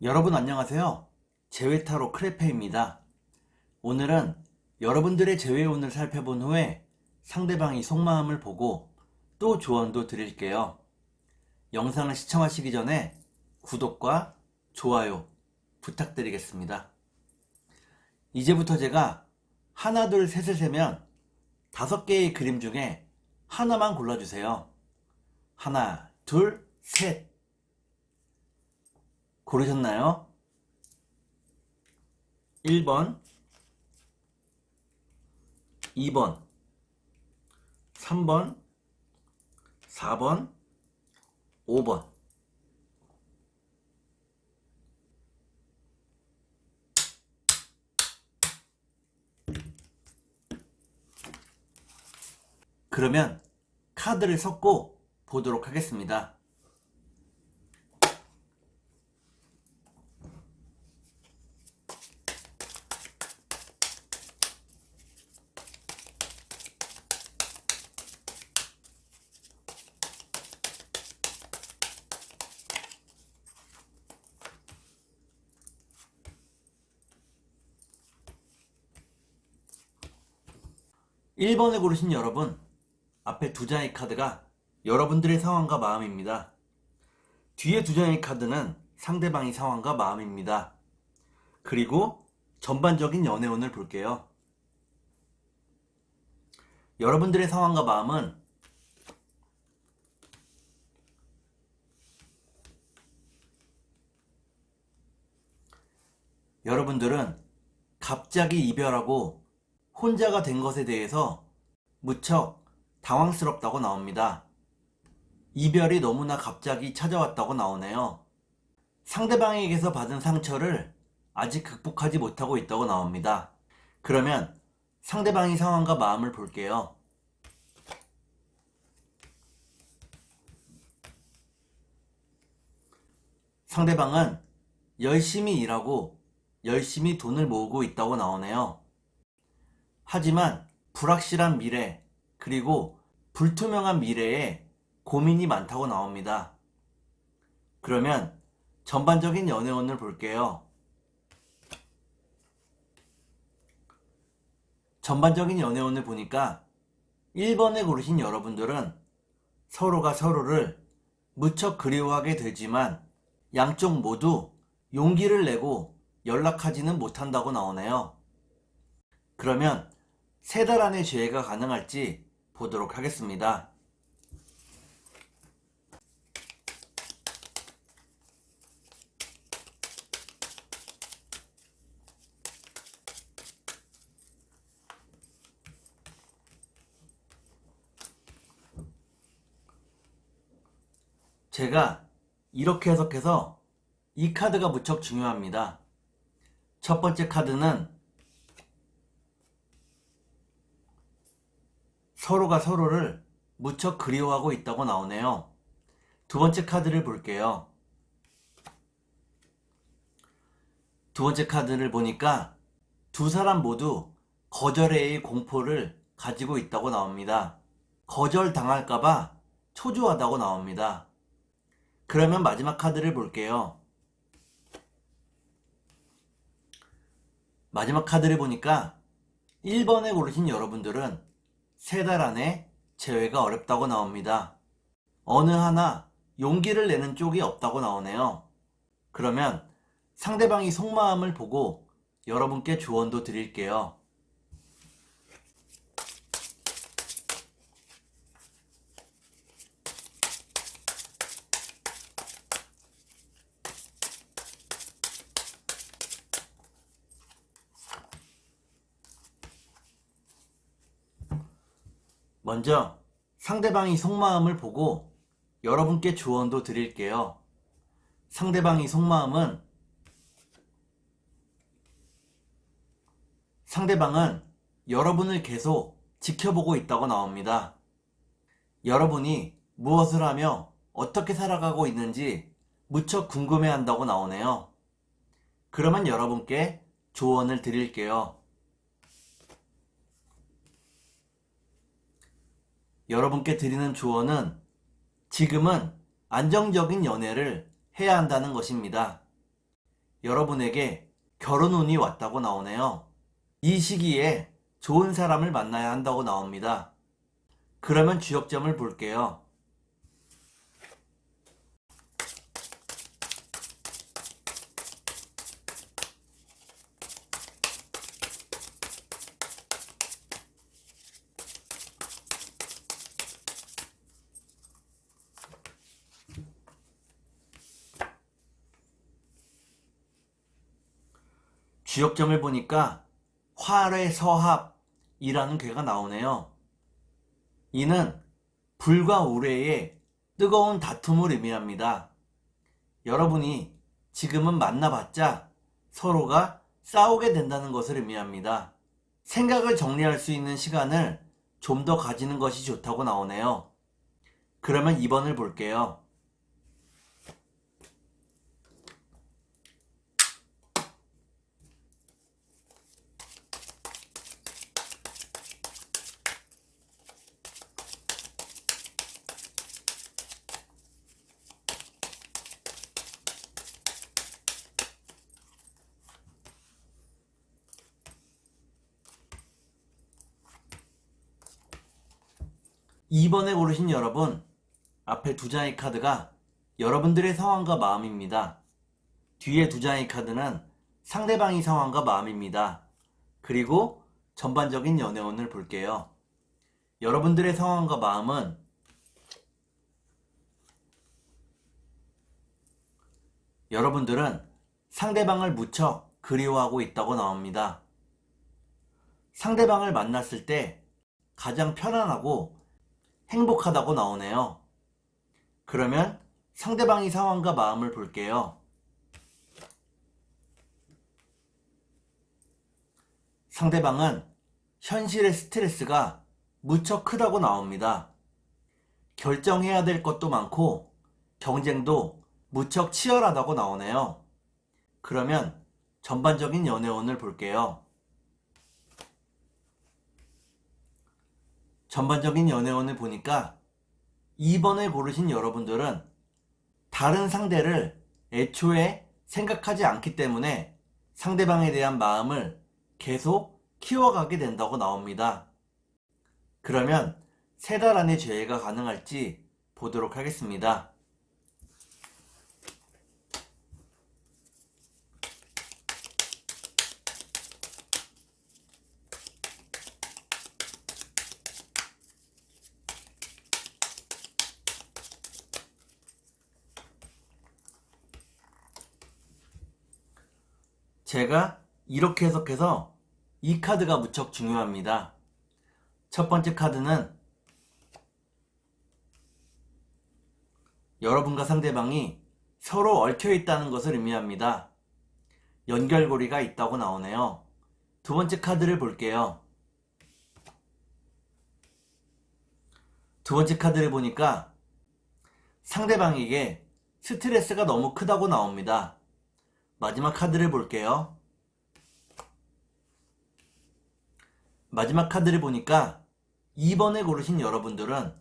여러분 안녕하세요. 재회타로 크레페입니다. 오늘은 여러분들의 재회운을 살펴본 후에 상대방이 속마음을 보고 또 조언도 드릴게요. 영상을 시청하시기 전에 구독과 좋아요 부탁드리겠습니다. 이제부터 제가 하나 둘 셋을 세면 5개의 그림 중에 하나만 골라주세요. 하나 둘 셋. 고르셨나요? 1번, 2번, 3번, 4번, 5번. 그러면 카드를 섞고 보도록 하겠습니다. (1) 번을 고르신 여러분, 앞에 2장의 카드가 여러분들의 상황과 마음입니다. 뒤에 2장의 카드는 상대방의 상황과 마음입니다. 그리고 전반적인 연애운을 볼게요. 여러분들의 상황과 마음은 여러분들은 갑자기 이별하고 혼자가 된 것에 대해서 무척 당황스럽다고 나옵니다. 이별이 너무나 갑자기 찾아왔다고 나오네요. 상대방에게서 받은 상처를 아직 극복하지 못하고 있다고 나옵니다. 그러면 상대방의 상황과 마음을 볼게요. 상대방은 열심히 일하고 열심히 돈을 모으고 있다고 나오네요. 하지만 불확실한 미래 그리고 불투명한 미래에 고민이 많다고 나옵니다. 그러면 전반적인 연애운을 볼게요. 전반적인 연애운을 보니까 1번에 고르신 여러분들은 서로가 서로를 무척 그리워하게 되지만 양쪽 모두 용기를 내고 연락하지는 못한다고 나오네요. 그러면 3달 안에 재회가 가능할지 보도록 하겠습니다. 제가 이렇게 해석해서 이 카드가 무척 중요합니다. 첫 번째 카드는 서로가 서로를 무척 그리워하고 있다고 나오네요. 두 번째 카드를 볼게요. 두 번째 카드를 보니까 두 사람 모두 거절의 공포를 가지고 있다고 나옵니다. 거절당할까봐 초조하다고 나옵니다. 그러면 마지막 카드를 볼게요. 마지막 카드를 보니까 1번에 고르신 여러분들은 3달 안에 재회가 어렵다고 나옵니다. 어느 하나 용기를 내는 쪽이 없다고 나오네요. 그러면 상대방이 속마음을 보고 여러분께 조언도 드릴게요. 먼저 상대방이 속마음을 보고 여러분께 조언도 드릴게요. 상대방의 속마음은 상대방은 여러분을 계속 지켜보고 있다고 나옵니다. 여러분이 무엇을 하며 어떻게 살아가고 있는지 무척 궁금해한다고 나오네요. 그러면 여러분께 조언을 드릴게요. 여러분께 드리는 조언은 지금은 안정적인 연애를 해야 한다는 것입니다. 여러분에게 결혼운이 왔다고 나오네요. 이 시기에 좋은 사람을 만나야 한다고 나옵니다. 그러면 주역점을 볼게요. 주역점을 보니까 활외서합이라는 괴가 나오네요. 이는 불과 우레의 뜨거운 다툼을 의미합니다. 여러분이 지금은 만나봤자 서로가 싸우게 된다는 것을 의미합니다. 생각을 정리할 수 있는 시간을 좀 더 가지는 것이 좋다고 나오네요. 그러면 2번을 볼게요. 2번에 고르신 여러분, 앞에 두 장의 카드가 여러분들의 상황과 마음입니다. 뒤에 두 장의 카드는 상대방의 상황과 마음입니다. 그리고 전반적인 연애운을 볼게요. 여러분들의 상황과 마음은 여러분들은 상대방을 무척 그리워하고 있다고 나옵니다. 상대방을 만났을 때 가장 편안하고 행복하다고 나오네요. 그러면 상대방의 상황과 마음을 볼게요. 상대방은 현실의 스트레스가 무척 크다고 나옵니다. 결정해야 될 것도 많고 경쟁도 무척 치열하다고 나오네요. 그러면 전반적인 연애운을 볼게요. 전반적인 연애운을 보니까 2번을 고르신 여러분들은 다른 상대를 애초에 생각하지 않기 때문에 상대방에 대한 마음을 계속 키워가게 된다고 나옵니다. 그러면 3달 안에 재회가 가능할지 보도록 하겠습니다. 제가 이렇게 해석해서 이 카드가 무척 중요합니다. 첫 번째 카드는 여러분과 상대방이 서로 얽혀 있다는 것을 의미합니다. 연결고리가 있다고 나오네요. 두 번째 카드를 볼게요. 두 번째 카드를 보니까 상대방에게 스트레스가 너무 크다고 나옵니다. 마지막 카드를 볼게요. 마지막 카드를 보니까 2번을 고르신 여러분들은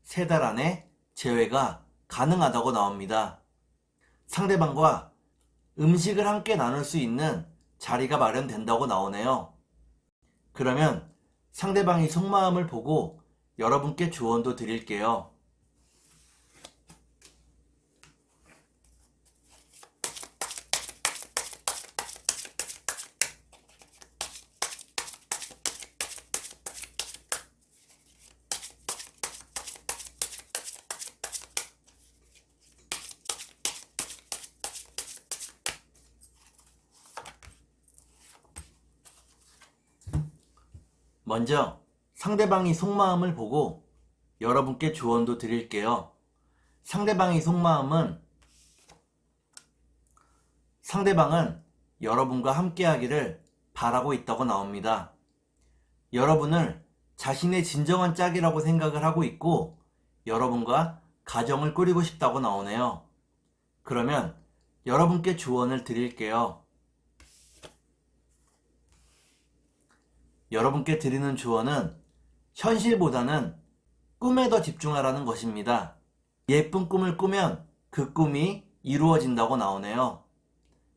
3달 안에 재회가 가능하다고 나옵니다. 상대방과 음식을 함께 나눌 수 있는 자리가 마련된다고 나오네요. 그러면 상대방의 속마음을 보고 여러분께 조언도 드릴게요. 먼저 상대방의 속마음을 보고 여러분께 조언도 드릴게요. 상대방의 속마음은 상대방은 여러분과 함께 하기를 바라고 있다고 나옵니다. 여러분을 자신의 진정한 짝이라고 생각을 하고 있고 여러분과 가정을 꾸리고 싶다고 나오네요. 그러면 여러분께 조언을 드릴게요. 여러분께 드리는 조언은 현실보다는 꿈에 더 집중하라는 것입니다. 예쁜 꿈을 꾸면 그 꿈이 이루어진다고 나오네요.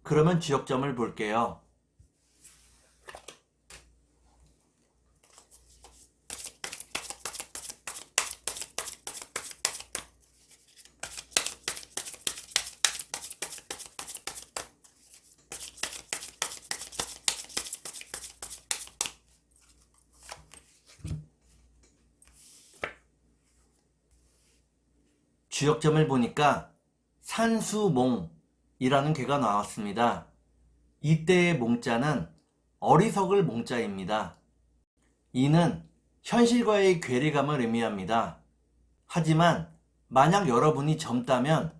그러면 지역점을 볼게요. 지역점을 보니까 산수몽이라는 괴가 나왔습니다. 이때의 몽자는 어리석을 몽자입니다. 이는 현실과의 괴리감을 의미합니다. 하지만 만약 여러분이 젊다면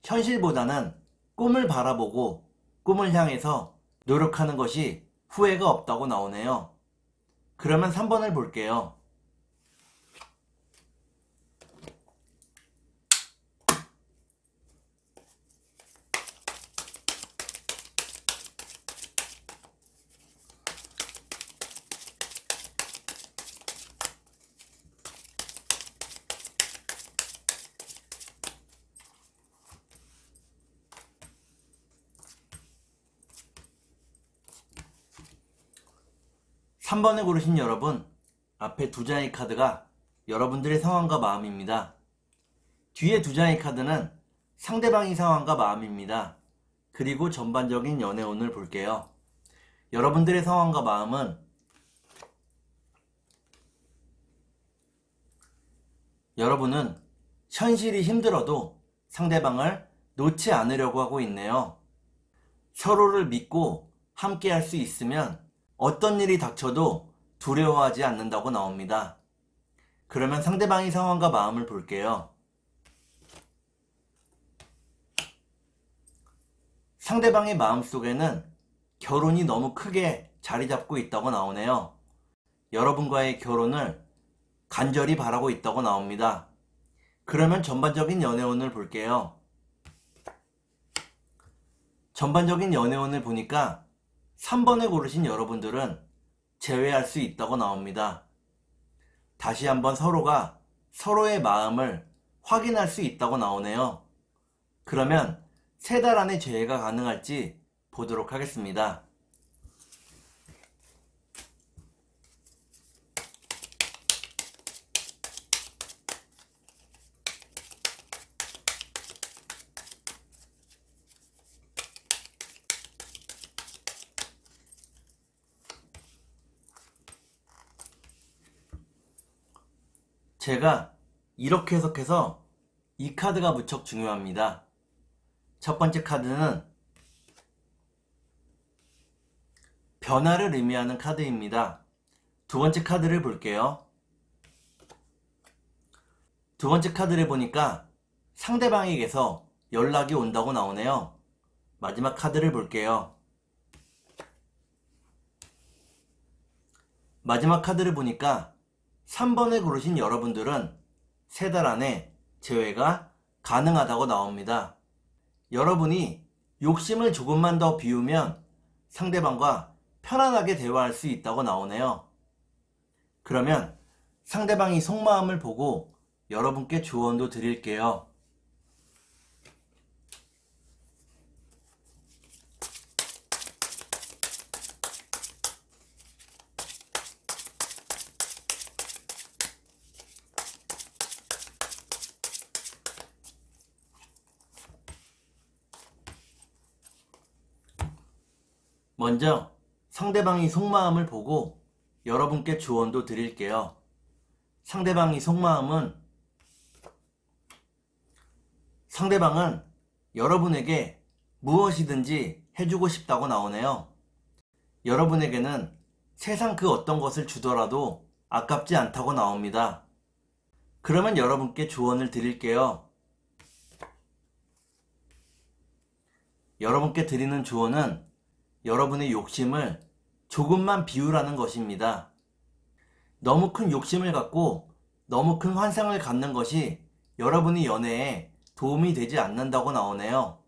현실보다는 꿈을 바라보고 꿈을 향해서 노력하는 것이 후회가 없다고 나오네요. 그러면 3번을 볼게요. 3번을 고르신 여러분, 앞에 두 장의 카드가 여러분들의 상황과 마음입니다. 뒤에 두 장의 카드는 상대방의 상황과 마음입니다. 그리고 전반적인 연애운을 볼게요. 여러분들의 상황과 마음은 여러분은 현실이 힘들어도 상대방을 놓지 않으려고 하고 있네요. 서로를 믿고 함께 할 수 있으면 어떤 일이 닥쳐도 두려워하지 않는다고 나옵니다. 그러면 상대방의 상황과 마음을 볼게요. 상대방의 마음속에는 결혼이 너무 크게 자리 잡고 있다고 나오네요. 여러분과의 결혼을 간절히 바라고 있다고 나옵니다. 그러면 전반적인 연애운을 볼게요. 전반적인 연애운을 보니까 3번을 고르신 여러분들은 제외할 수 있다고 나옵니다. 다시 한번 서로가 서로의 마음을 확인할 수 있다고 나오네요. 그러면 3달 안에 제외가 가능할지 보도록 하겠습니다. 제가 이렇게 해석해서 이 카드가 무척 중요합니다. 첫 번째 카드는 변화를 의미하는 카드입니다. 두 번째 카드를 볼게요. 두 번째 카드를 보니까 상대방에게서 연락이 온다고 나오네요. 마지막 카드를 볼게요. 마지막 카드를 보니까 3번을 고르신 여러분들은 3달 안에 제외가 가능하다고 나옵니다. 여러분이 욕심을 조금만 더 비우면 상대방과 편안하게 대화할 수 있다고 나오네요. 그러면 상대방이 속마음을 보고 여러분께 조언도 드릴게요. 먼저 상대방이 속마음을 보고 여러분께 조언도 드릴게요. 상대방이 속마음은 상대방은 여러분에게 무엇이든지 해주고 싶다고 나오네요. 여러분에게는 세상 그 어떤 것을 주더라도 아깝지 않다고 나옵니다. 그러면 여러분께 조언을 드릴게요. 여러분께 드리는 조언은 여러분의 욕심을 조금만 비우라는 것입니다. 너무 큰 욕심을 갖고 너무 큰 환상을 갖는 것이 여러분의 연애에 도움이 되지 않는다고 나오네요.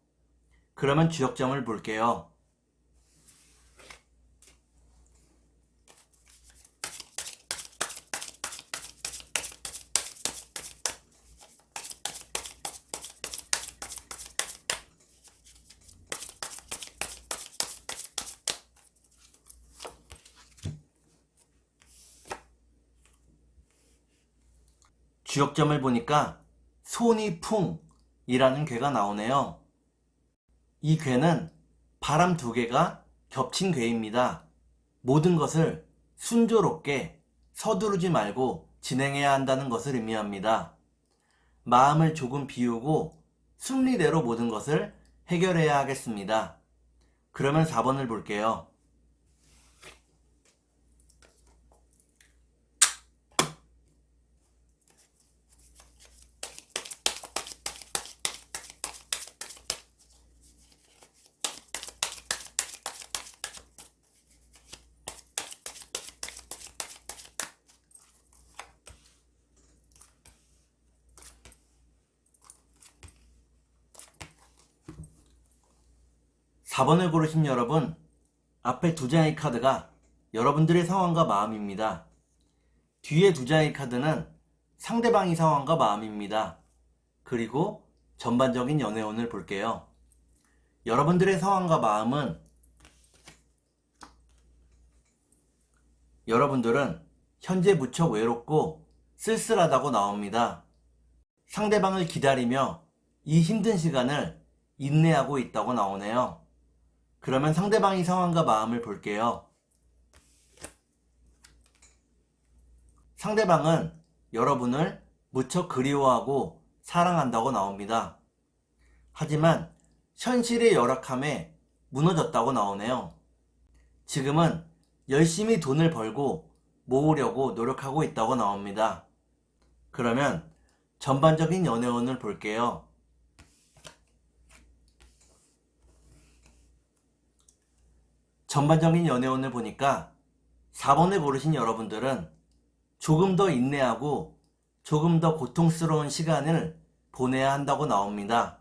그러면 주역점을 볼게요. 주역점을 보니까 손이 풍이라는 괴가 나오네요. 이 괴는 바람 두 개가 겹친 괴입니다. 모든 것을 순조롭게 서두르지 말고 진행해야 한다는 것을 의미합니다. 마음을 조금 비우고 순리대로 모든 것을 해결해야 하겠습니다. 그러면 4번을 볼게요. 4번을 고르신 여러분, 앞에 두 장의 카드가 여러분들의 상황과 마음입니다. 뒤에 두 장의 카드는 상대방의 상황과 마음입니다. 그리고 전반적인 연애운을 볼게요. 여러분들의 상황과 마음은 여러분들은 현재 무척 외롭고 쓸쓸하다고 나옵니다. 상대방을 기다리며 이 힘든 시간을 인내하고 있다고 나오네요. 그러면 상대방의 상황과 마음을 볼게요. 상대방은 여러분을 무척 그리워하고 사랑한다고 나옵니다. 하지만 현실의 열악함에 무너졌다고 나오네요. 지금은 열심히 돈을 벌고 모으려고 노력하고 있다고 나옵니다. 그러면 전반적인 연애운을 볼게요. 전반적인 연애운을 보니까 4번을 고르신 여러분들은 조금 더 인내하고 조금 더 고통스러운 시간을 보내야 한다고 나옵니다.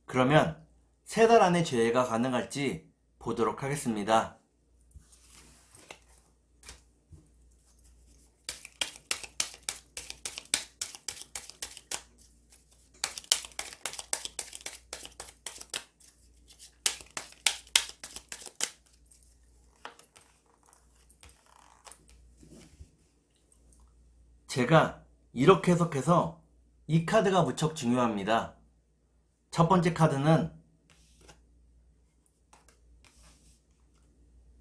그러면 3달 안에 재회가 가능할지 보도록 하겠습니다. 제가 이렇게 해석해서 이 카드가 무척 중요합니다. 첫 번째 카드는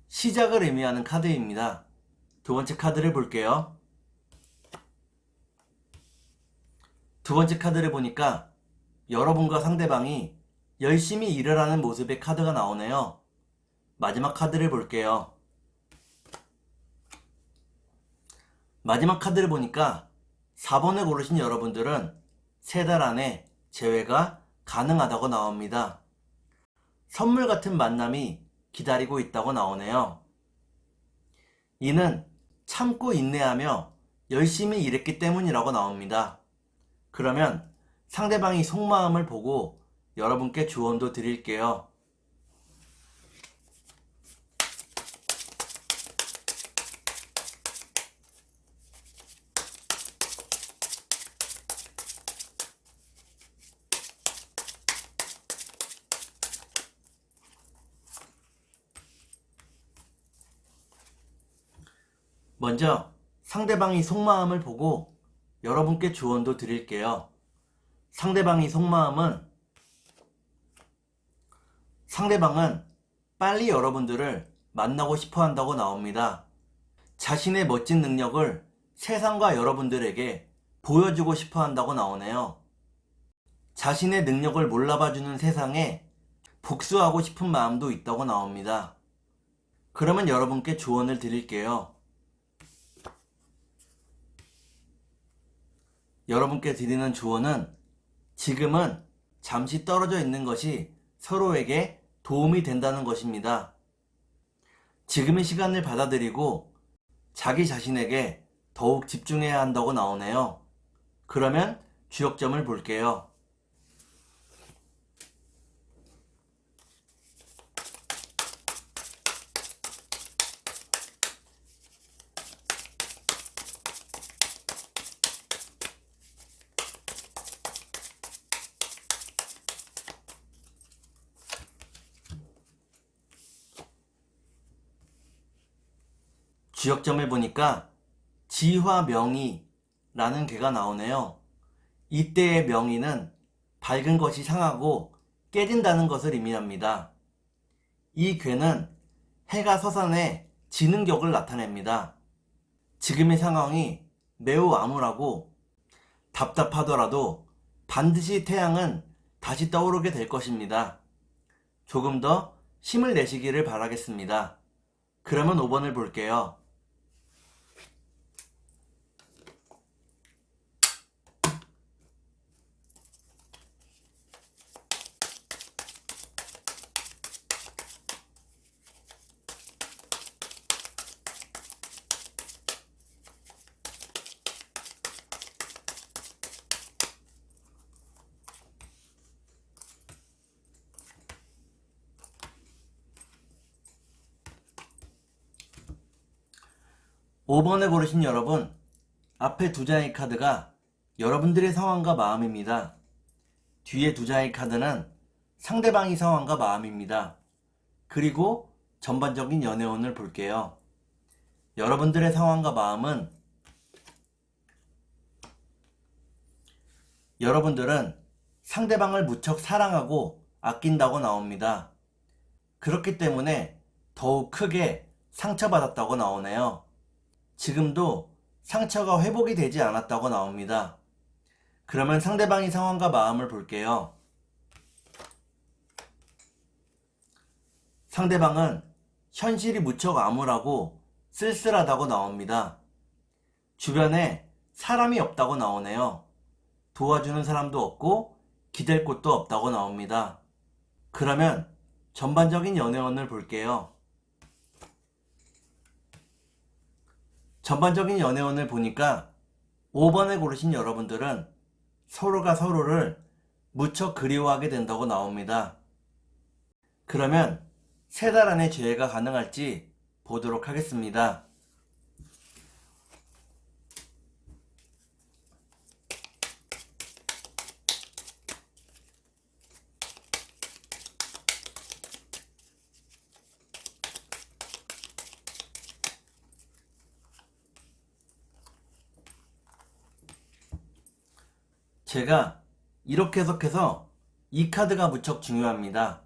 시작을 의미하는 카드입니다. 두 번째 카드를 볼게요. 두 번째 카드를 보니까 여러분과 상대방이 열심히 일을 하는 모습의 카드가 나오네요. 마지막 카드를 볼게요. 마지막 카드를 보니까 4번을 고르신 여러분들은 3달 안에 재회가 가능하다고 나옵니다. 선물 같은 만남이 기다리고 있다고 나오네요. 이는 참고 인내하며 열심히 일했기 때문이라고 나옵니다. 그러면 상대방이 속마음을 보고 여러분께 조언도 드릴게요. 먼저 상대방이 속마음을 보고 여러분께 조언도 드릴게요. 상대방의 속마음은 상대방은 빨리 여러분들을 만나고 싶어 한다고 나옵니다. 자신의 멋진 능력을 세상과 여러분들에게 보여주고 싶어 한다고 나오네요. 자신의 능력을 몰라봐주는 세상에 복수하고 싶은 마음도 있다고 나옵니다. 그러면 여러분께 조언을 드릴게요. 여러분께 드리는 조언은 지금은 잠시 떨어져 있는 것이 서로에게 도움이 된다는 것입니다. 지금의 시간을 받아들이고 자기 자신에게 더욱 집중해야 한다고 나오네요. 그러면 주역점을 볼게요. 주역점을 보니까 지화, 명의, 라는 괴가 나오네요. 이때의 명의는 밝은 것이 상하고 깨진다는 것을 의미합니다. 이 괴는 해가 서산에 지는 격을 나타냅니다. 지금의 상황이 매우 암울하고 답답하더라도 반드시 태양은 다시 떠오르게 될 것입니다. 조금 더 힘을 내시기를 바라겠습니다. 그러면 5번을 볼게요. 5번을 고르신 여러분, 앞에 두 장의 카드가 여러분들의 상황과 마음입니다. 뒤에 두 장의 카드는 상대방의 상황과 마음입니다. 그리고 전반적인 연애운을 볼게요. 여러분들의 상황과 마음은 여러분들은 상대방을 무척 사랑하고 아낀다고 나옵니다. 그렇기 때문에 더욱 크게 상처받았다고 나오네요. 지금도 상처가 회복이 되지 않았다고 나옵니다. 그러면 상대방의 상황과 마음을 볼게요. 상대방은 현실이 무척 암울하고 쓸쓸하다고 나옵니다. 주변에 사람이 없다고 나오네요. 도와주는 사람도 없고 기댈 곳도 없다고 나옵니다. 그러면 전반적인 연애운을 볼게요. 전반적인 연애운을 보니까 5번을 고르신 여러분들은 서로가 서로를 무척 그리워하게 된다고 나옵니다. 그러면 3달 안에 재회가 가능할지 보도록 하겠습니다. 제가 이렇게 해석해서 이 카드가 무척 중요합니다.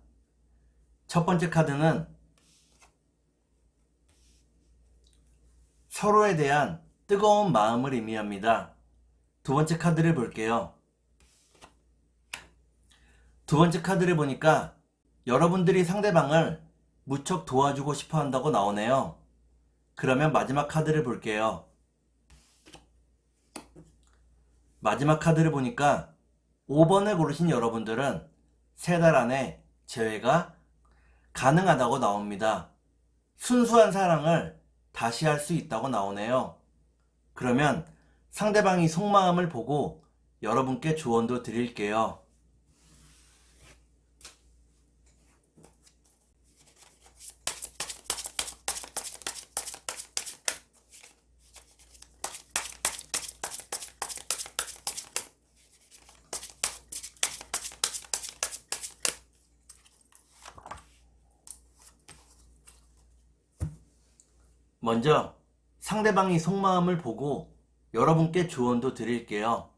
첫 번째 카드는 서로에 대한 뜨거운 마음을 의미합니다. 두 번째 카드를 볼게요. 두 번째 카드를 보니까 여러분들이 상대방을 무척 도와주고 싶어 한다고 나오네요. 그러면 마지막 카드를 볼게요. 마지막 카드를 보니까 5번을 고르신 여러분들은 3달 안에 재회가 가능하다고 나옵니다. 순수한 사랑을 다시 할 수 있다고 나오네요. 그러면 상대방이 속마음을 보고 여러분께 조언도 드릴게요. 먼저 상대방이 속마음을 보고 여러분께 조언도 드릴게요.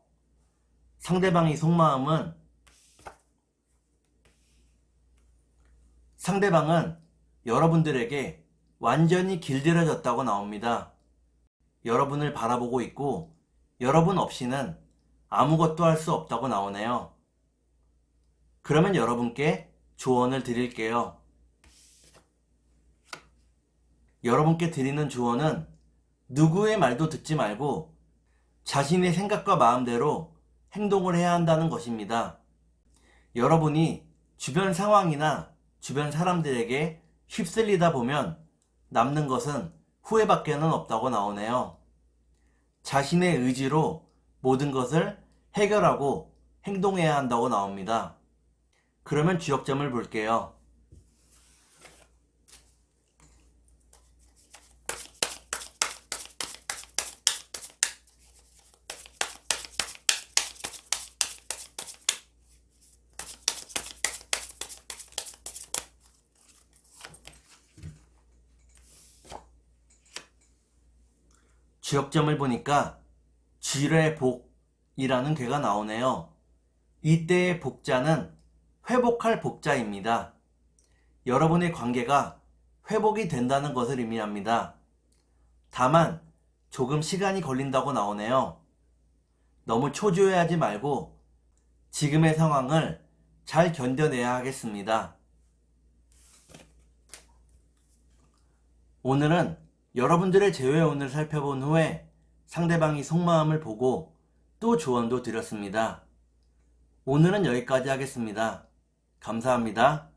상대방의 속마음은 상대방은 여러분들에게 완전히 길들여졌다고 나옵니다. 여러분을 바라보고 있고 여러분 없이는 아무것도 할 수 없다고 나오네요. 그러면 여러분께 조언을 드릴게요. 여러분께 드리는 조언은 누구의 말도 듣지 말고 자신의 생각과 마음대로 행동을 해야 한다는 것입니다. 여러분이 주변 상황이나 주변 사람들에게 휩쓸리다 보면 남는 것은 후회밖에는 없다고 나오네요. 자신의 의지로 모든 것을 해결하고 행동해야 한다고 나옵니다. 그러면 주역점을 볼게요. 주역점을 보니까 쥐레복이라는 괴가 나오네요. 이때의 복자는 회복할 복자입니다. 여러분의 관계가 회복이 된다는 것을 의미합니다. 다만 조금 시간이 걸린다고 나오네요. 너무 초조해하지 말고 지금의 상황을 잘 견뎌내야 하겠습니다. 오늘은 여러분들의 재회운을 살펴본 후에 상대방이 속마음을 보고 또 조언도 드렸습니다. 오늘은 여기까지 하겠습니다. 감사합니다.